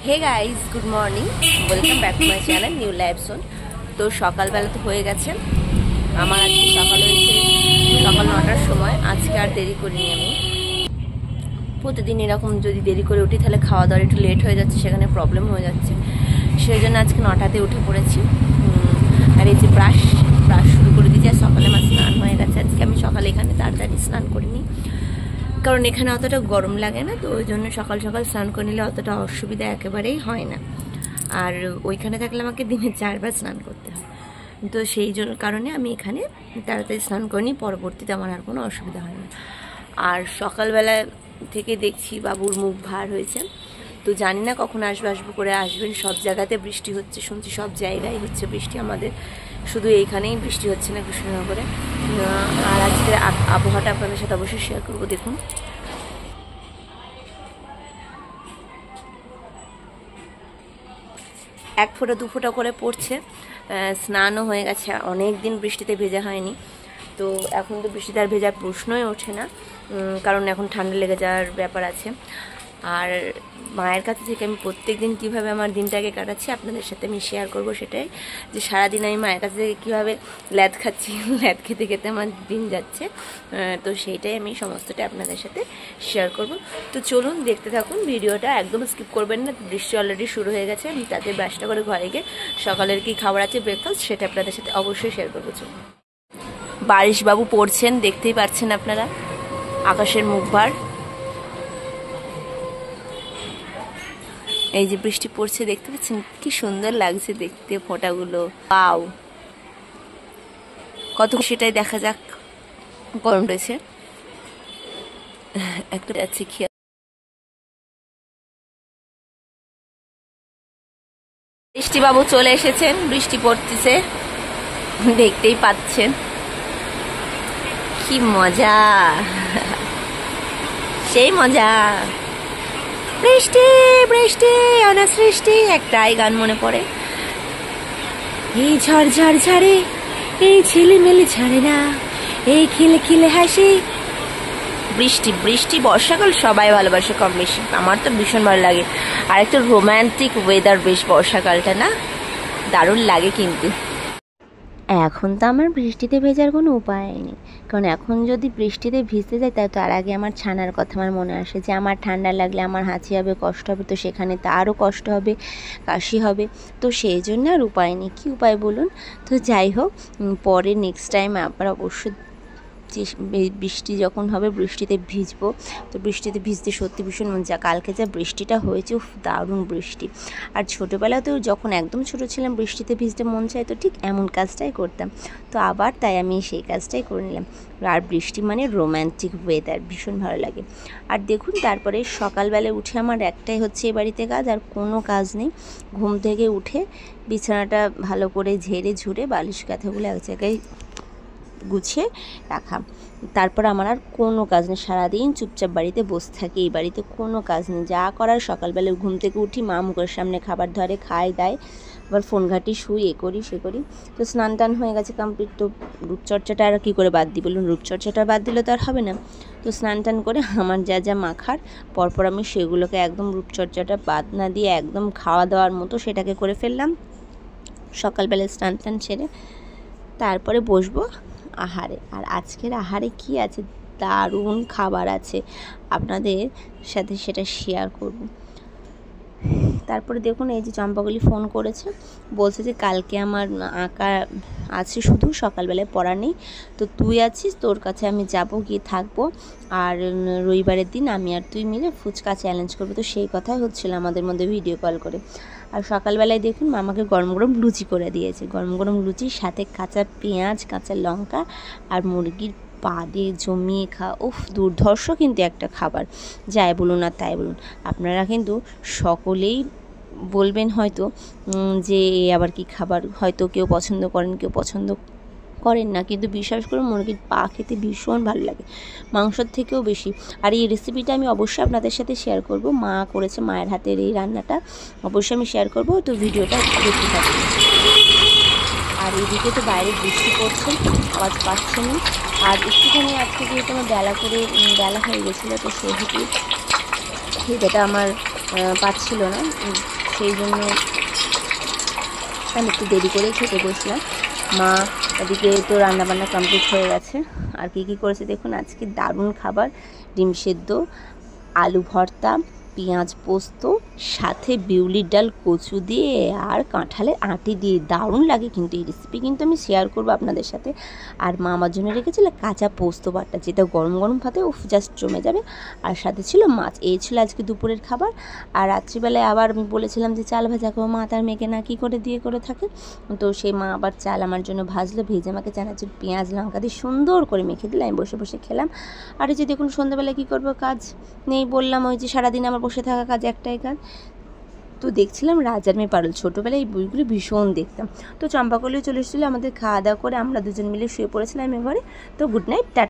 Hey guys, good morning, welcome back to my channel new life zone. তো সকালবেলা তো হয়ে গেছে আমার, আজকে সকাল হয়েছে সকাল 9টার সময়। আজকে আর দেরি করিনি আমি। প্রতিদিন এরকম যদি দেরি করে উঠি তাহলে খাওয়া দাওয়ার একটু লেট হয়ে যাচ্ছে, সেখানে প্রবলেম হয়ে যাচ্ছে। সেই জন্য আজকে 9টাতে উঠে পড়েছি। আর এই যে ব্রাশ শুরু করে দিয়েছি। আর সকালে আমার স্নান হয়ে গেছে। আজকে আমি সকালে এখানে তাড়াতাড়ি স্নান করিনি, কারণ এখানে অতটা গরম লাগে না, তো ওই জন্য সকাল সকাল স্নান করে নিলে অতটা অসুবিধা একেবারেই হয় না। আর ওইখানে থাকলে আমাকে দিনে 4 বার স্নান করতে হয়, তো সেই জন্য কারণে আমি এখানে তাড়াতাড়ি স্নান করিনি। পরবর্তীতে আমার আর কোনো অসুবিধা হয় না। আর সকালবেলা থেকে দেখছি বাবুর মুখ ভার হয়েছে, তো জানি না কখন আসবো করে আসবেন। সব জায়গাতে বৃষ্টি হচ্ছে শুনছি, সব জায়গায় হচ্ছে বৃষ্টি, আমাদের শুধু এইখানেই বৃষ্টি হচ্ছে না কৃষ্ণনগরে। আর আজকে আবহাওয়াটা আপনাদের সাথে অবশ্যই শেয়ার করবো। দেখুন, এক ফোঁটা দু ফোঁটা করে পড়ছে। স্নানও হয়ে গেছে, অনেক দিন বৃষ্টিতে ভেজা হয়নি, তো এখন তো বৃষ্টিতে আর ভেজার প্রশ্নই ওঠে না, কারণ এখন ঠান্ডা লেগে যাওয়ার ব্যাপার আছে। আর মায়ের কাছে থেকে আমি প্রত্যেক দিন কীভাবে আমার দিনটাকে কাটাচ্ছি আপনাদের সাথে আমি শেয়ার করব। সেটাই যে সারাদিন আমি মায়ের কাছে থেকে কীভাবে ল্যাদ খাচ্ছি, ল্যাদ খেতে খেতে আমার দিন যাচ্ছে, তো সেইটাই আমি সমস্তটা আপনাদের সাথে শেয়ার করব। তো চলুন দেখতে থাকুন ভিডিওটা, একদম স্কিপ করবেন না। বৃষ্টি অলরেডি শুরু হয়ে গেছে, আমি তাতে ব্রাশটা করে ঘরে গিয়ে সকালের কি খাবার আছে ব্রেকফাস্ট সেটা আপনাদের সাথে অবশ্যই শেয়ার করবো। চলুন। বারিশবাবু পড়ছেন, দেখতেই পাচ্ছেন আপনারা, আকাশের মুখ ভার। এই যে বৃষ্টি পড়ছে, দেখতে পাচ্ছেন কি সুন্দর লাগছে দেখতে ফোঁটাগুলো। পাও কত, সেটাই দেখা যাক। গরম রয়েছে একটু, যাচ্ছে খেয়াল। বৃষ্টিবাবু চলে এসেছেন, বৃষ্টি পড়তেছে দেখতেই পাচ্ছেন। কি মজা, সেই মজা। বৃষ্টি বৃষ্টি অনাসৃষ্টি, একটাই গান মনে পড়ে। এই ঝড় ঝড় ঝাড়ে, এই ঝিলিমিলি ছাড়ে না, এই খিলে খিলে হাসি। বৃষ্টি বৃষ্টি বর্ষাকাল সবাই ভালোবাসে কম বেশি, আমার তো ভীষণ ভালো লাগে। আর একটা রোম্যান্টিক ওয়েদার বেশ বর্ষাকালটা, না দারুণ লাগে। কিন্তু এখন তো আমার বৃষ্টিতে ভেজার কোনো উপায় নেই, কারণ এখন যদি বৃষ্টিতে ভিজতে যাই তার আগে আমার ছানার কথা আমার মনে আসে, যে আমার ঠান্ডা লাগলে আমার হাঁচি হবে, কষ্ট হবে, তো সেখানে তারও কষ্ট হবে, কাশি হবে, তো সেই জন্য আর উপায় নেই। কী উপায় বলুন? তো যাই হোক, পরে নেক্সট টাইম আবার অবশ্যই বৃষ্টি যখন হবে বৃষ্টিতে ভিজবো। তো বৃষ্টিতে ভিজতে সত্যি ভীষণ মজা। কালকে যা বৃষ্টিটা হয়েছে, দারুণ বৃষ্টি। আর ছোটোবেলাতেও যখন একদম ছোটো ছিলাম বৃষ্টিতে ভিজতে মন চাই, তো ঠিক এমন কাজটাই করতাম। তো আবার তাই আমি সেই কাজটাই করে নিলাম। আর বৃষ্টি মানে রোম্যান্টিক ওয়েদার, ভীষণ ভালো লাগে। আর দেখুন, তারপরে সকালবেলা উঠে আমার একটাই হচ্ছে এ বাড়িতে কাজ, আর কোনো কাজ নেই। ঘুম থেকে উঠে বিছানাটা ভালো করে ঝেড়ে ঝুড়ে বালিশ কাঁথাগুলো এক জায়গায় গুছিয়ে রাখা, তারপর আমার আর কোনো কাজ নেই। সারাদিন চুপচাপ বাড়িতে বসে থাকি, এই বাড়িতে কোনো কাজ নেই। যা করার সকালবেলা ঘুম থেকে উঠি, মা মুখের সামনে খাবার ধরে, খাই দায়, আবার ফোন ঘাঁটি, শুই, এ করি সে করি। তো স্নান টান হয়ে গেছে কমপ্লিট। তো রূপচর্চাটা আর কী করে বাদ দিই বলুন? রূপচর্চাটা বাদ দিলে তো আর হবে না। তো স্নান টান করে আমার যা যা মাখার পরপর আমি সেগুলোকে একদম রূপচর্চাটা বাদ না দিয়ে একদম খাওয়া দাওয়ার মতো সেটাকে করে ফেললাম। সকালবেলা স্নান টান সেরে তারপরে বসবো আহারে। আর আজকের আহারে কি আছে, দারুণ খাবার আছে, আপনাদের সাথে সেটা শেয়ার করব। তারপরে দেখুন, এই যে চম্পাকলি ফোন করেছে, বলছে যে কালকে আমার আঁকা আছে, শুধু সকালবেলায় পড়া নেই, তো তুই আছিস, তোর কাছে আমি যাব, গিয়ে থাকবো, আর রবিবারের দিন আমি আর তুই মিলে ফুচকা চ্যালেঞ্জ করবো। তো সেই কথাই হচ্ছিল আমাদের মধ্যে ভিডিও কল করে। আর সকালবেলায় দেখুন মামাকে গরম গরম লুচি করে দিয়েছে, গরম গরম লুচির সাথে কাঁচা পেঁয়াজ, কাঁচা লঙ্কা আর মুরগির পা দিয়ে জমিয়ে খাওয়া। উফ, দুর্ধর্ষ কিন্তু একটা খাবার, যাই বলুন আর তাই বলুন। আপনারা কিন্তু সকলেই বলবেন হয়তো যে আবার কি খাবার, হয়তো কেউ পছন্দ করেন, কেউ পছন্দ করেন না, কিন্তু বিশ্বাস করে মুরগির পা খেতে ভীষণ ভালো লাগে, মাংসর থেকেও বেশি। আর এই রেসিপিটা আমি অবশ্যই আপনাদের সাথে শেয়ার করব। মা করেছে, মায়ের হাতের এই রান্নাটা অবশ্যই আমি শেয়ার করব, তো ভিডিওটা দেখতে থাকুন। আর এদিকে তো বাইরে বৃষ্টি পড়ছে, আওয়াজ পাচ্ছেন। আর একটুখানি আজকে যেহেতু আমার বেলা হয়ে গেছিলো, তো সেহেতু যেটা আমার পাচ্ছিল না, সেই জন্য আমি একটু দেরি করেই খেতে বসলাম। মা এদিকে তো রান্নাবান্না কমপ্লিট হয়ে গেছে। আর কী কী করেছে দেখুন, আজকে দারুণ খাবার, ডিম সেদ্ধ, আলু ভর্তা, পেঁয়াজ পোস্ত, সাথে বিউলির ডাল কচু দিয়ে আর কাঁঠালের আঁটি দিয়ে, দারুণ লাগে কিন্তু এই রেসিপি কিন্তু আমি শেয়ার করবো আপনাদের সাথে। আর মা আমার জন্য রেখেছিল কাঁচা পোস্ত বাটা, যেটা গরম গরম ভাতে উফ জাস্ট জমে যাবে। আর সাথে ছিল মাছ। এই ছিল আজকে দুপুরের খাবার। আর রাত্রিবেলায় আবার আমি বলেছিলাম যে চাল ভাজা করবো, মা তার মেয়েকে না কী করে দিয়ে করে থাকে, তো সেই মা আবার চাল আমার জন্য ভাজলো, ভেজে আমাকে চানাচুর পেঁয়াজ লঙ্কা দিয়ে সুন্দর করে মেখে দিলে আমি বসে বসে খেলাম। আর এই যে দেখুন সন্ধ্যাবেলায় কী করবো, কাজ নেই, বললাম ওই যে সারাদিন আমার বসে থাকা কাজ, একটাই কাজ। তো দেখছিলাম রাজার মেয়ে পারুল, ছোটোবেলায় এই বইগুলো ভীষণ দেখতাম। তো চম্পাকলিও চলে এসেছিলো, আমাদের খাওয়া দাওয়া করে আমরা দুজন মিলে শুয়ে পড়েছিলাম ঘরে। তো গুড নাইট, টাটা।